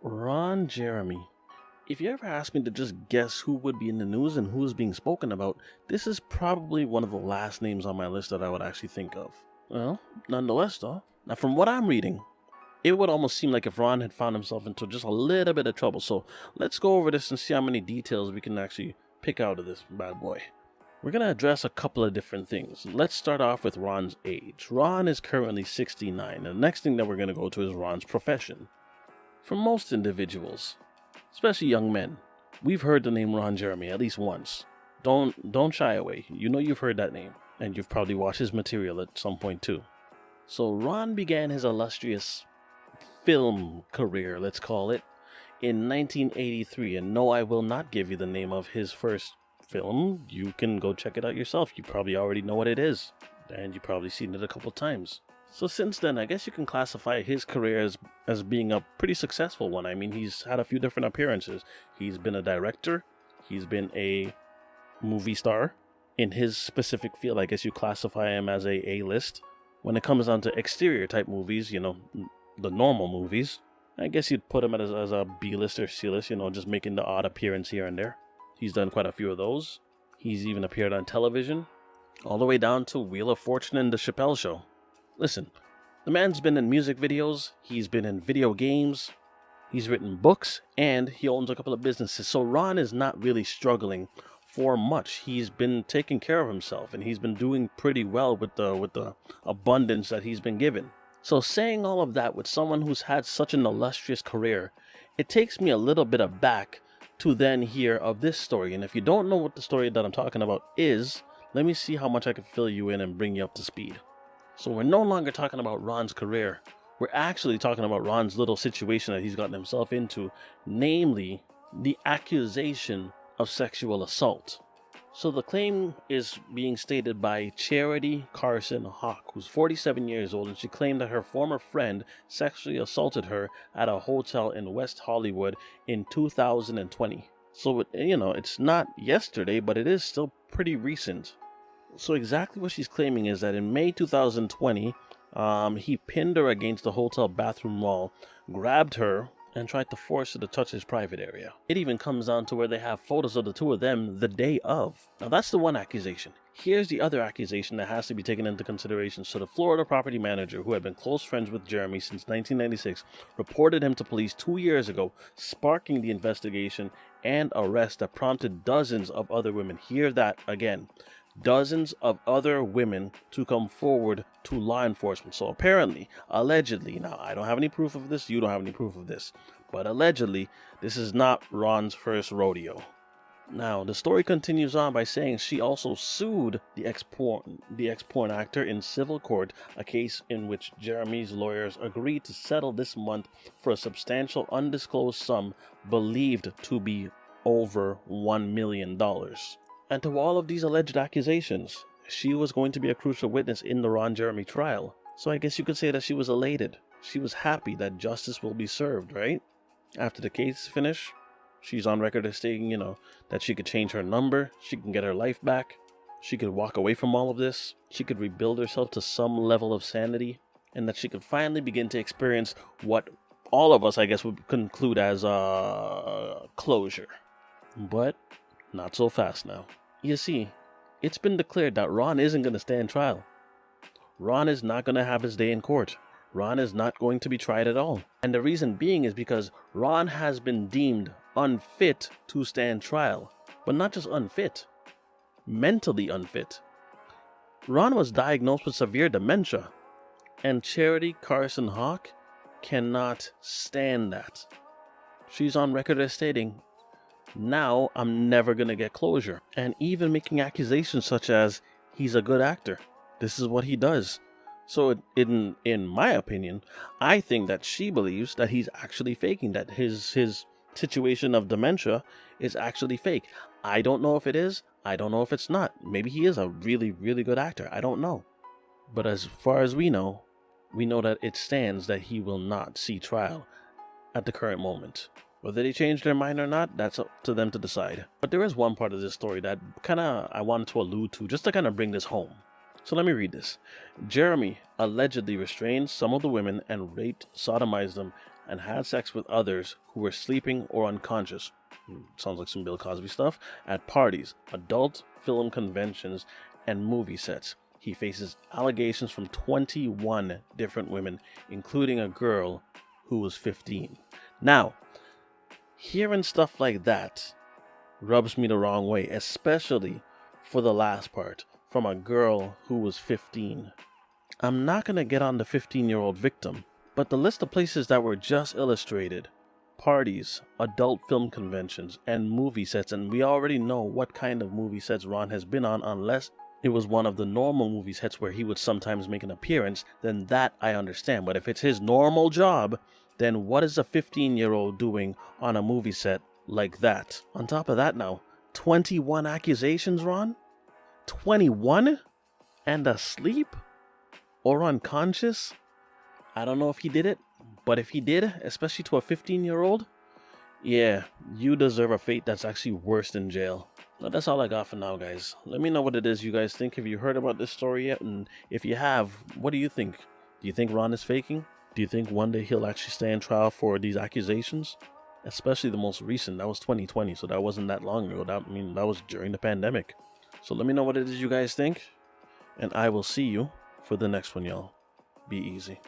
Ron Jeremy. If you ever asked me to just guess who would be in the news and who's being spoken about, this is probably one of the last names on my list that I would actually think of. Well, nonetheless though, now from what I'm reading, it would almost seem like if Ron had found himself into just a little bit of trouble. So let's go over this and see how many details we can actually pick out of this bad boy. We're going to address a couple of different things. Let's start off with Ron's age. Ron is currently 69, and the next thing that we're going to go to is Ron's profession. For most individuals, especially young men, we've heard the name Ron Jeremy at least once. Don't shy away. You know you've heard that name, and you've probably watched his material at some point too. So Ron began his illustrious film career, let's call it, in 1983. And no, I will not give you the name of his first film. You can go check it out yourself. You probably already know what it is, and you've probably seen it a couple times. So since then, I guess you can classify his career as being a pretty successful one. I mean, he's had a few different appearances. He's been a director. He's been a movie star. In his specific field, I guess you classify him as a A-list. When it comes down to exterior type movies, you know, the normal movies, I guess you'd put him as a B-list or C-list, you know, just making the odd appearance here and there. He's done quite a few of those. He's even appeared on television, all the way down to Wheel of Fortune and The Chappelle Show. Listen, the man's been in music videos, he's been in video games, he's written books, and he owns a couple of businesses. So Ron is not really struggling for much. He's been taking care of himself, and he's been doing pretty well with the abundance that he's been given. So saying all of that with someone who's had such an illustrious career, it takes me a little bit aback to then hear of this story. And if you don't know what the story that I'm talking about is, let me see how much I can fill you in and bring you up to speed. So we're no longer talking about Ron's career. We're actually talking about Ron's little situation that he's gotten himself into, namely the accusation of sexual assault. So the claim is being stated by Charity Carson Hawk, who's 47 years old, and she claimed that her former friend sexually assaulted her at a hotel in West Hollywood in 2020. So, it's not yesterday, but it is still pretty recent. So exactly what she's claiming is that in May 2020, he pinned her against the hotel bathroom wall, grabbed her, and tried to force her to touch his private area. It even comes down to where they have photos of the two of them the day of. Now that's the one accusation. Here's the other accusation that has to be taken into consideration. So the Florida property manager, who had been close friends with Jeremy since 1996, reported him to police 2 years ago, sparking the investigation and arrest that prompted dozens of other women. Hear that again. Dozens of other women to come forward to law enforcement. So apparently, allegedly, now I don't have any proof of this, you don't have any proof of this, but allegedly, this is not Ron's first rodeo. Now, the story continues on by saying she also sued the ex-porn actor in civil court, a case in which Jeremy's lawyers agreed to settle this month for a substantial undisclosed sum believed to be over $1 million. And to all of these alleged accusations, she was going to be a crucial witness in the Ron Jeremy trial. So I guess you could say that she was elated. She was happy that justice will be served, right? After the case finished, she's on record as stating, that she could change her number, she can get her life back, she could walk away from all of this, she could rebuild herself to some level of sanity, and that she could finally begin to experience what all of us, I guess, would conclude as closure. But not so fast now. You see, it's been declared that Ron isn't going to stand trial. Ron is not going to have his day in court. Ron is not going to be tried at all. And the reason being is because Ron has been deemed unfit to stand trial. But not just unfit, mentally unfit. Ron was diagnosed with severe dementia, and Charity Carson Hawk cannot stand that. She's on record as stating, "Now I'm never going to get closure," and even making accusations such as, "He's a good actor. This is what he does." So in my opinion, I think that she believes that he's actually faking, that his situation of dementia is actually fake. I don't know if it is. I don't know if it's not. Maybe he is a really, really good actor. I don't know. But as far as we know that it stands that he will not see trial at the current moment. Whether they change their mind or not, that's up to them to decide. But there is one part of this story that I wanted to allude to, just to kind of bring this home. So let me read this. Jeremy allegedly restrained some of the women and raped, sodomized them, and had sex with others who were sleeping or unconscious. Sounds like some Bill Cosby stuff. At parties, adult film conventions, and movie sets. He faces allegations from 21 different women, including a girl who was 15. Now, hearing stuff like that rubs me the wrong way, especially for the last part, from a girl who was 15. I'm not going to get on the 15-year-old victim, but the list of places that were just illustrated, parties, adult film conventions, and movie sets, and we already know what kind of movie sets Ron has been on, unless it was one of the normal movie sets where he would sometimes make an appearance, then that I understand. But if it's his normal job, then what is a 15-year-old doing on a movie set like that? On top of that now, 21 accusations, Ron? 21? And asleep? Or unconscious? I don't know if he did it, but if he did, especially to a 15-year-old, yeah, you deserve a fate that's actually worse than jail. But that's all I got for now, guys. Let me know what it is you guys think. Have you heard about this story yet? And if you have, what do you think? Do you think Ron is faking? Do you think one day he'll actually stand trial for these accusations? Especially the most recent. That was 2020, so that wasn't that long ago. That was during the pandemic. So let me know what it is you guys think. And I will see you for the next one, y'all. Be easy.